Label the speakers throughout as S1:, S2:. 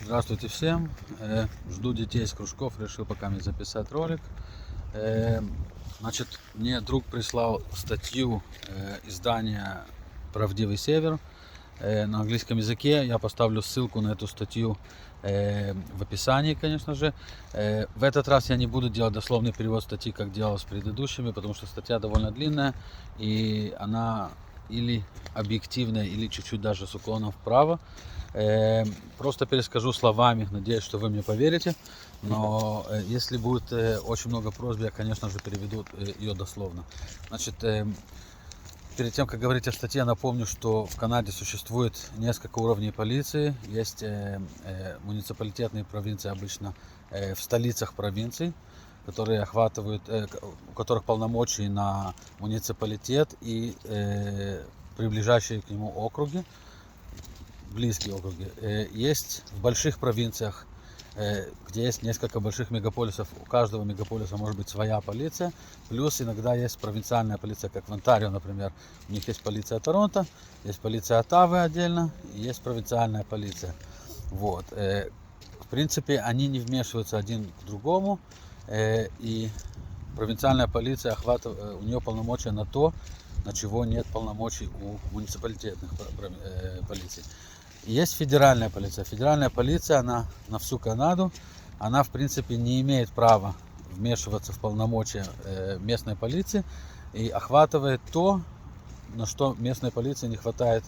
S1: Здравствуйте всем. Жду детей с кружков, решил пока мне записать ролик. Значит, мне друг прислал статью издания «Правдивый Север» на английском языке. Я поставлю ссылку на эту статью в описании, конечно же. В этот раз я не буду делать дословный перевод статьи, как делал с предыдущими, потому что статья довольно длинная, и она или объективная, или чуть-чуть даже с уклоном вправо. Просто перескажу словами, надеюсь, что вы мне поверите. Но если будет очень много просьб, я, конечно же, переведу ее дословно. Значит, перед тем, как говорить о статье, напомню, что в Канаде существует несколько уровней полиции. Есть муниципалитетные провинции обычно в столицах провинций, которые охватывают, у которых полномочий на муниципалитет и приближающие к нему округи, близкие округи. Есть в больших провинциях, где есть несколько больших мегаполисов, у каждого мегаполиса может быть своя полиция, плюс иногда есть провинциальная полиция, как в Онтарио, например. У них есть полиция Торонто, есть полиция Оттавы отдельно, и есть провинциальная полиция. Вот. В принципе, они не вмешиваются один к другому, и провинциальная полиция охватывает, у нее полномочия на то, на чего нет полномочий у муниципалитетных полиций. Есть федеральная полиция. Федеральная полиция, она на всю Канаду, она в принципе не имеет права вмешиваться в полномочия местной полиции и охватывает то, на что местной полиции не хватает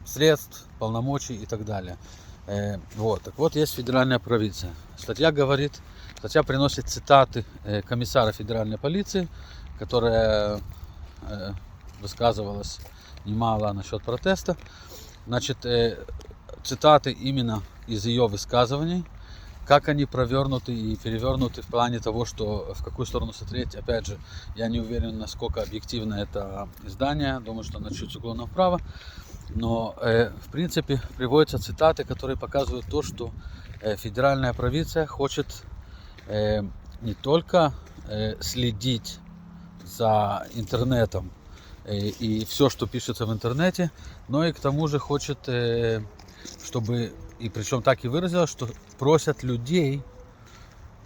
S1: средств, полномочий и так далее. Вот. Так вот, есть федеральная полиция. Статья приносит цитаты комиссара федеральной полиции, которая высказывалась немало насчет протеста. Значит, цитаты именно из ее высказываний, как они провернуты и перевернуты в плане того, что в какую сторону смотреть. Опять же, я не уверен, насколько объективно это издание, думаю, что оно чуть с уклоном вправо. Но, в принципе, приводятся цитаты, которые показывают то, что федеральная провинция хочет не только следить за интернетом и все, что пишется в интернете, но и к тому же хочет, чтобы, и причем так и выразилось, что просят людей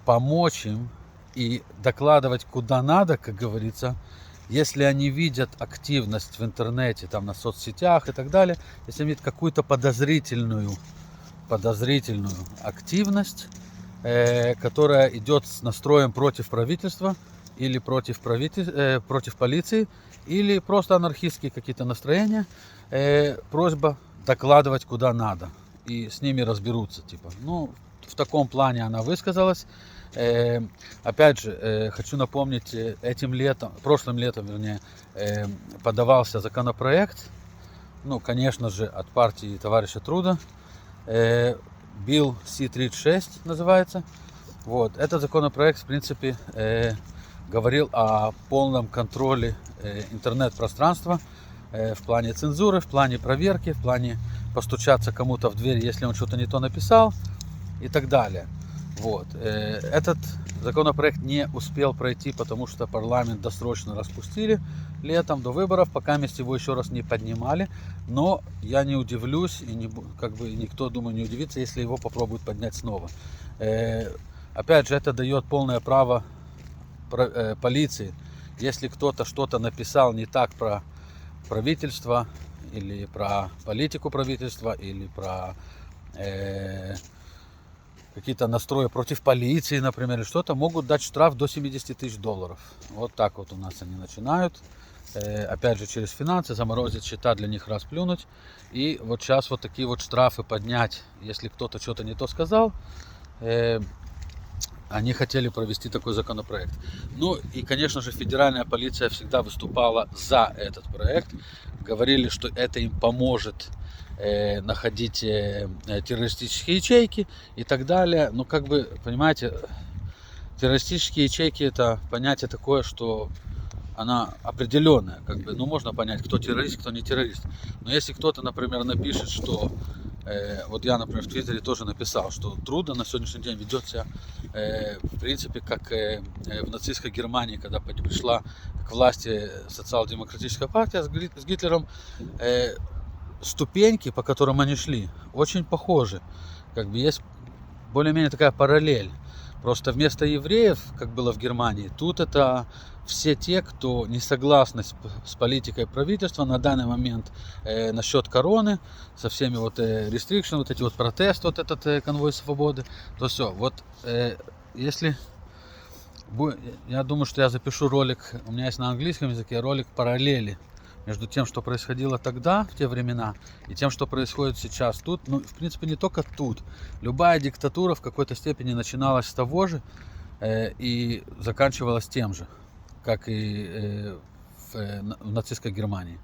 S1: помочь им и докладывать куда надо, как говорится, если они видят активность в интернете, там на соцсетях и так далее, если они видят какую-то подозрительную активность, которая идет с настроем против правительства или против полиции, или просто анархистские какие-то настроения, просьба докладывать куда надо, и с ними разберутся, типа. Ну, в таком плане она высказалась. Опять же, хочу напомнить, прошлым летом, вернее, подавался законопроект, ну, конечно же, от партии товарища Труда, Bill C-36 называется. Вот. Этот законопроект, в принципе, говорил о полном контроле интернет-пространства в плане цензуры, в плане проверки, в плане постучаться кому-то в дверь, если он что-то не то написал и так далее. Вот. Этот законопроект не успел пройти, потому что парламент досрочно распустили летом до выборов, пока его еще раз не поднимали. Но я не удивлюсь, и никто, думаю, не удивится, если его попробуют поднять снова. Опять же, это дает полное право полиции, если кто-то что-то написал не так про правительство, или про политику правительства, или про какие-то настрои против полиции, например, или что-то, могут дать штраф до $70 тысяч. Вот так вот у нас они начинают. Опять же, через финансы, заморозить счета, для них расплюнуть. И вот сейчас вот такие вот штрафы поднять, если кто-то что-то не то сказал. Они хотели провести такой законопроект. Ну и, конечно же, федеральная полиция всегда выступала за этот проект. Говорили, что это им поможет находить террористические ячейки и так далее. Но, как бы, понимаете, террористические ячейки — это понятие такое, что она определенная. Как бы, ну, можно понять, кто террорист, кто не террорист. Но если кто-то, например, напишет, что вот я, например, в Твиттере тоже написал, что Трудо на сегодняшний день ведет себя, в принципе, как в нацистской Германии, когда пришла к власти социал-демократическая партия с Гитлером. ступеньки, по которым они шли, очень похожи. Как бы есть более-менее такая параллель. Просто вместо евреев, как было в Германии, тут это все те, кто не согласны с политикой правительства на данный момент насчет короны, со всеми вот restriction, вот эти вот протесты, вот этот конвой свободы, то все. Вот если... Я думаю, что я запишу ролик, у меня есть на английском языке ролик параллели между тем, что происходило тогда, в те времена, и тем, что происходит сейчас тут. Ну, в принципе, не только тут. Любая диктатура в какой-то степени начиналась с того же и заканчивалась тем же, как и в нацистской Германии.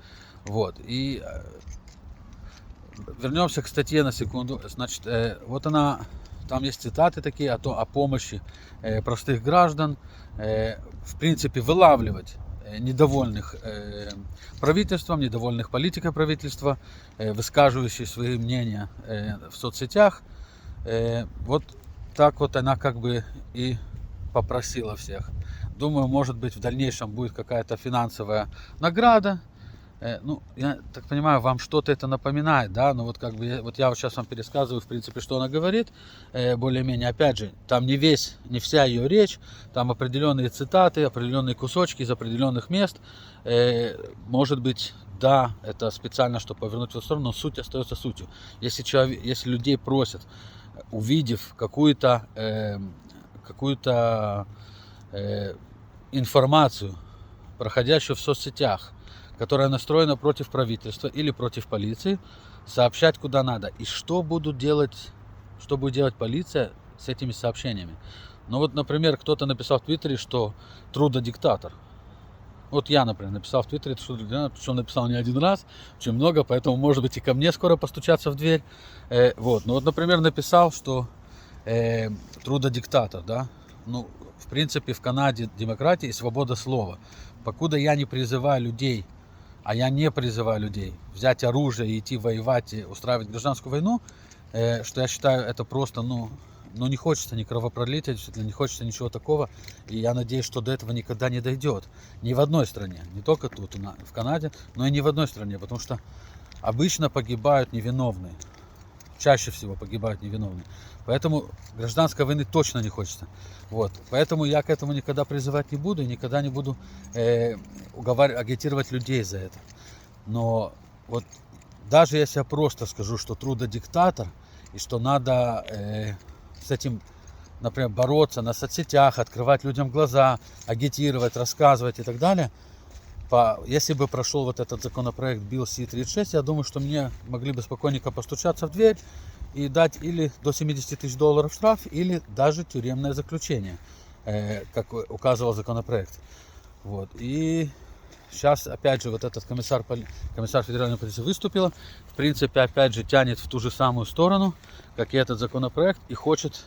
S1: Вот. И вернемся к статье на секунду. Значит, вот она, там есть цитаты такие о помощи простых граждан, в принципе, вылавливать недовольных правительством, недовольных политикой правительства, высказывающие свои мнения в соцсетях. Вот так вот она как бы и попросила всех. Думаю, может быть, в дальнейшем будет какая-то финансовая награда. Ну, я так понимаю, вам что-то это напоминает, да, но вот как бы, вот я вот сейчас вам пересказываю, в принципе, что она говорит, более-менее, опять же, там не вся ее речь, там определенные цитаты, определенные кусочки из определенных мест, может быть, да, это специально, чтобы повернуть в эту сторону, но суть остается сутью. Если людей просят, увидев какую-то информацию, проходящую в соцсетях, которая настроена против правительства или против полиции, сообщать куда надо. И что будет делать полиция с этими сообщениями? Ну вот, например, кто-то написал в Твиттере, что Трудо диктатор. Вот я, например, написал в Твиттере, причем написал не один раз, очень много, поэтому, может быть, и ко мне скоро постучаться в дверь. Вот. Ну вот, например, написал, что Трудо диктатор, да. Ну, в принципе, в Канаде демократия и свобода слова. Покуда я не призываю людей, а я не призываю людей взять оружие и идти воевать, и устраивать гражданскую войну, что я считаю, это просто, ну не хочется ни кровопролития, действительно, не хочется ничего такого. И я надеюсь, что до этого никогда не дойдет. Ни в одной стране, не только тут, в Канаде, но и ни в одной стране, потому что обычно погибают невиновные. Чаще всего погибают невиновные. Поэтому гражданской войны точно не хочется. Вот. Поэтому я к этому никогда призывать не буду и никогда не буду агитировать людей за это. Но вот даже если я просто скажу, что Трудо диктатор и что надо с этим, например, бороться на соцсетях, открывать людям глаза, агитировать, рассказывать и так далее, если бы прошел вот этот законопроект Bill C-36, я думаю, что мне могли бы спокойненько постучаться в дверь и дать или до $70 тысяч штраф, или даже тюремное заключение, как указывал законопроект. Вот. И сейчас, опять же, вот этот комиссар федеральной полиции выступила, в принципе, опять же, тянет в ту же самую сторону, как и этот законопроект, и хочет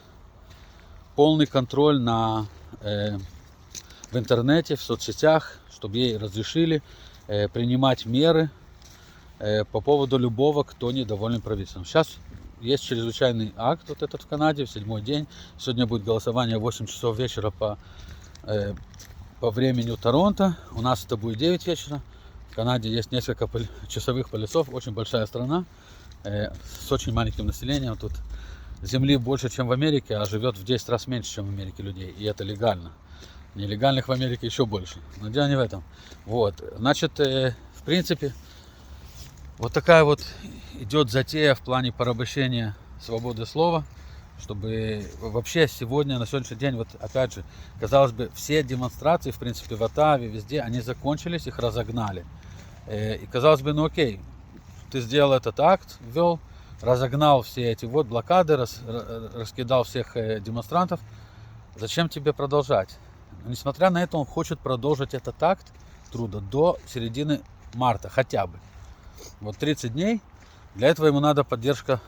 S1: полный контроль в интернете, в соцсетях, чтобы ей разрешили принимать меры по поводу любого, кто недоволен правительством. Сейчас есть чрезвычайный акт, вот этот в Канаде, в 7-й день. Сегодня будет голосование в 8 часов вечера по времени Торонто. У нас это будет 9 вечера. В Канаде есть несколько часовых поясов, очень большая страна, с очень маленьким населением. Тут земли больше, чем в Америке, а живет в 10 раз меньше, чем в Америке людей. И это легально. Нелегальных в Америке еще больше. Но дело не в этом. Вот. Значит, в принципе, вот такая вот идет затея в плане порабощения свободы слова, чтобы вообще сегодня, на сегодняшний день, вот опять же, казалось бы, все демонстрации, в принципе, в Оттаве, везде, они закончились, их разогнали. И казалось бы, ну окей, ты сделал этот акт, ввел, разогнал все эти вот блокады, раскидал всех демонстрантов, зачем тебе продолжать? Но, несмотря на это, он хочет продолжить этот акт труда до середины марта хотя бы. Вот 30 дней. Для этого ему надо поддержка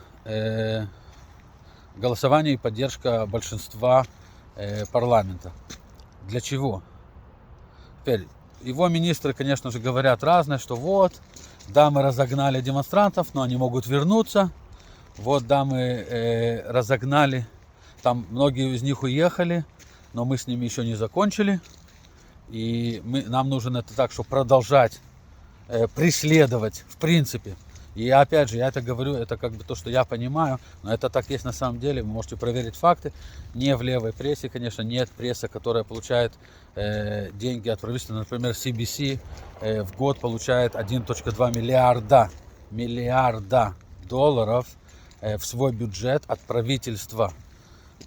S1: голосования и поддержка большинства парламента. Для чего? Теперь, его министры, конечно же, говорят разное, что вот, да, мы разогнали демонстрантов, но они могут вернуться. Вот, да, мы разогнали, там многие из них уехали, но мы с ними еще не закончили. И нам нужно это так, чтобы продолжать преследовать, в принципе, И опять же, я это говорю, это как бы то, что я понимаю, но это так есть на самом деле. Вы можете проверить факты. Не в левой прессе, конечно, нет прессы, которая получает деньги от правительства. Например, CBC в год получает 1,2 миллиарда долларов в свой бюджет от правительства.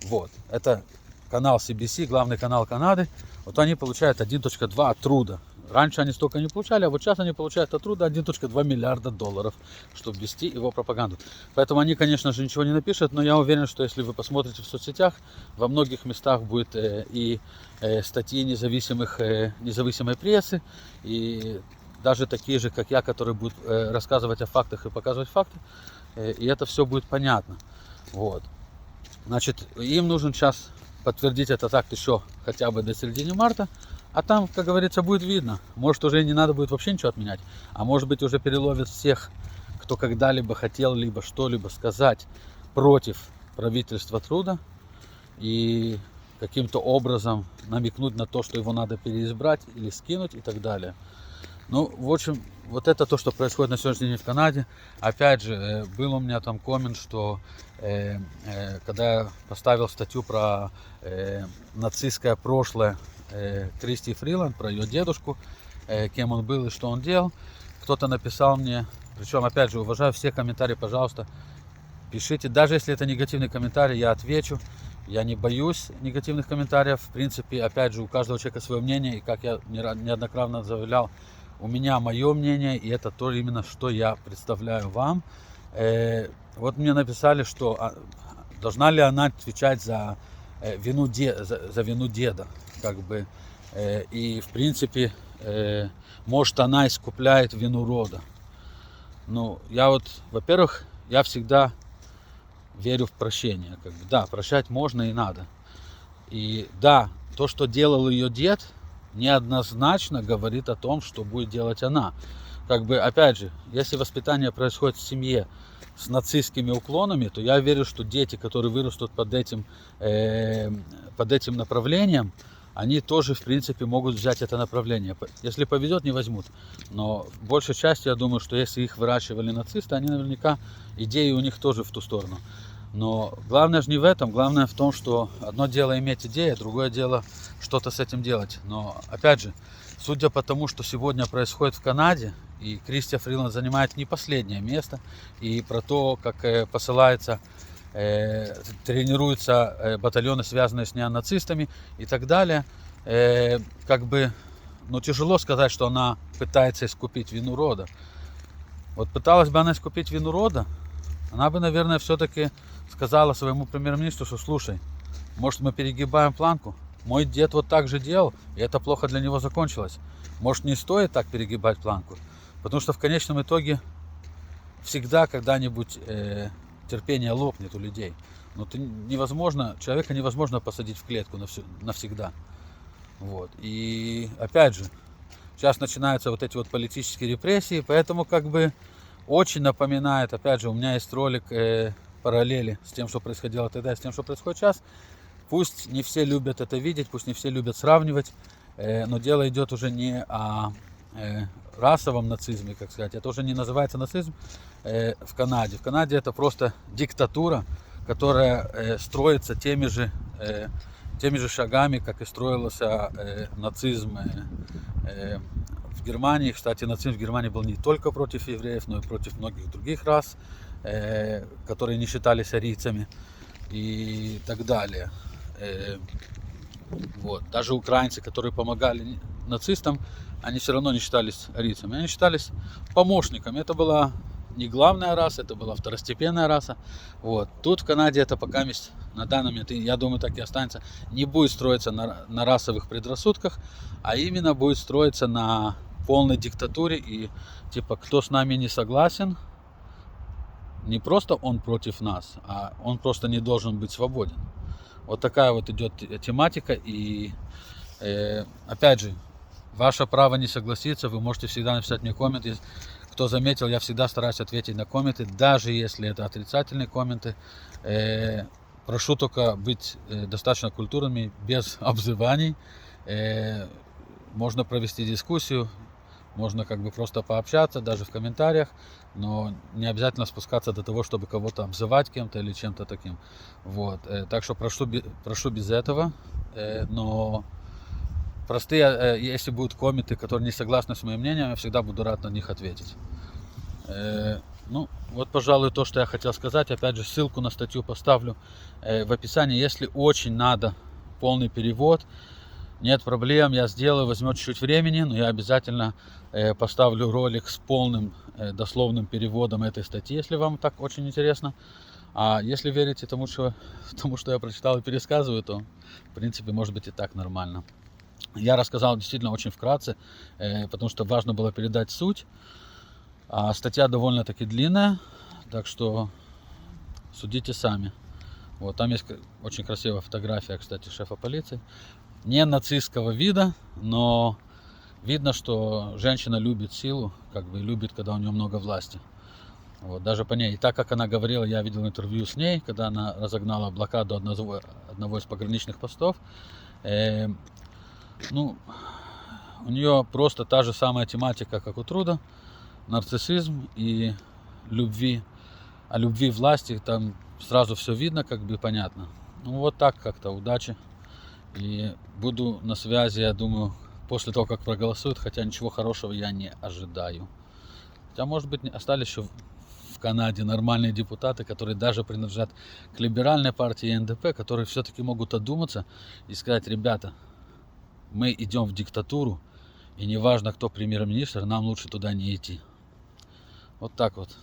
S1: Вот. Это канал CBC, главный канал Канады. Вот они получают 1,2 от труда. Раньше они столько не получали, а вот сейчас они получают от труда 1,2 миллиарда долларов, чтобы вести его пропаганду. Поэтому они, конечно же, ничего не напишут, но я уверен, что если вы посмотрите в соцсетях, во многих местах будет и статьи независимой прессы, и даже такие же, как я, которые будут рассказывать о фактах и показывать факты, и это все будет понятно. Вот. Значит, им нужен сейчас подтвердить этот акт еще хотя бы до середины марта, а там, как говорится, будет видно. Может, уже не надо будет вообще ничего отменять, а может быть, уже переловят всех, кто когда-либо хотел либо что-либо сказать против правительства труда и каким-то образом намекнуть на то, что его надо переизбрать или скинуть и так далее. Ну, в общем, вот это то, что происходит на сегодняшний день в Канаде. Опять же, был у меня там коммент, что когда я поставил статью про нацистское прошлое Кристи Фриланд, про ее дедушку, кем он был и что он делал, кто-то написал мне, причем, опять же, уважаю все комментарии, пожалуйста, пишите, даже если это негативный комментарий, я отвечу. Я не боюсь негативных комментариев. В принципе, опять же, у каждого человека свое мнение, и как я неоднократно заявлял, у меня мое мнение, и это то именно, что я представляю вам. Вот мне написали, что должна ли она отвечать за вину деда, как бы, и в принципе, может, она искупляет вину рода. Ну, я вот, во-первых, я всегда верю в прощение, как бы, да, прощать можно и надо. И да, то, что делал ее дед, неоднозначно говорит о том, что будет делать она. Как бы, опять же, если воспитание происходит в семье с нацистскими уклонами, то я верю, что дети, которые вырастут под этим направлением, они тоже, в принципе, могут взять это направление. Если повезет, не возьмут. Но в большей части, я думаю, что если их выращивали нацисты, они наверняка, идеи у них тоже в ту сторону. Но главное же не в этом, главное в том, что одно дело иметь идею, другое дело что-то с этим делать. Но опять же, судя по тому, что сегодня происходит в Канаде, и Кристи Фриланд занимает не последнее место, и про то, как посылается, тренируются батальоны, связанные с неонацистами и так далее, как бы, ну, тяжело сказать, что она пытается искупить вину рода. Вот пыталась бы она искупить вину рода, она бы, наверное, все-таки сказала своему премьер-министру, что слушай, может, мы перегибаем планку? Мой дед вот так же делал, и это плохо для него закончилось. Может, не стоит так перегибать планку? Потому что в конечном итоге всегда когда-нибудь терпение лопнет у людей. Но человека невозможно посадить в клетку навсегда. Вот. И опять же, сейчас начинаются вот эти вот политические репрессии, поэтому как бы очень напоминает, опять же, у меня есть ролик параллели с тем, что происходило тогда, и с тем, что происходит сейчас. Пусть не все любят это видеть, пусть не все любят сравнивать, но дело идет уже не о расовом нацизме, как сказать, это уже не называется нацизм в Канаде. В Канаде это просто диктатура, которая строится теми же шагами, как и строился нацизм в Германии. Кстати, нацизм в Германии был не только против евреев, но и против многих других рас, которые не считались арийцами и так далее. Вот. Даже украинцы, которые помогали нацистам, они все равно не считались арийцами, они считались помощниками. Это была не главная раса, это была второстепенная раса. Вот. Тут в Канаде это пока на данный момент, я думаю, так и останется, не будет строиться на расовых предрассудках, а именно будет строиться на полной диктатуре. И типа, кто с нами не согласен, не просто он против нас, а он просто не должен быть свободен. Вот такая вот идет тематика. И опять же, ваше право не согласиться, вы можете всегда написать мне комменты. Кто заметил, я всегда стараюсь ответить на комменты, даже если это отрицательные комменты. Прошу только быть достаточно культурными, без обзываний. Можно провести дискуссию. можно как бы просто пообщаться, даже в комментариях, но не обязательно спускаться до того, чтобы кого-то обзывать кем-то или чем-то таким. Вот. Так что прошу без этого, но простые, если будут комменты, которые не согласны с моим мнением, я всегда буду рад на них ответить. Ну, вот, пожалуй, то, что я хотел сказать. Опять же, ссылку на статью поставлю в описании. Если очень надо полный перевод, нет проблем, я сделаю, возьмет чуть-чуть времени, но я обязательно поставлю ролик с полным дословным переводом этой статьи, если вам так очень интересно. А если верите тому, что я прочитал и пересказываю, то, в принципе, может быть и так нормально. Я рассказал действительно очень вкратце, потому что важно было передать суть. А статья довольно-таки длинная, так что судите сами. Вот, там есть очень красивая фотография, кстати, шефа полиции. Не нацистского вида, но видно, что женщина любит силу, как бы любит, когда у нее много власти. Вот, даже по ней. И так как она говорила, я видел интервью с ней, когда она разогнала блокаду одного из пограничных постов. Ну, у нее просто та же самая тематика, как у Труда. Нарциссизм и любви. О любви власти там сразу все видно, как бы понятно. Ну вот так как-то, удачи. И буду на связи, я думаю, после того, как проголосуют, хотя ничего хорошего я не ожидаю. Хотя, может быть, остались еще в Канаде нормальные депутаты, которые даже принадлежат к либеральной партии и НДП, которые все-таки могут одуматься и сказать: ребята, мы идем в диктатуру, и неважно, кто премьер-министр, нам лучше туда не идти. Вот так вот.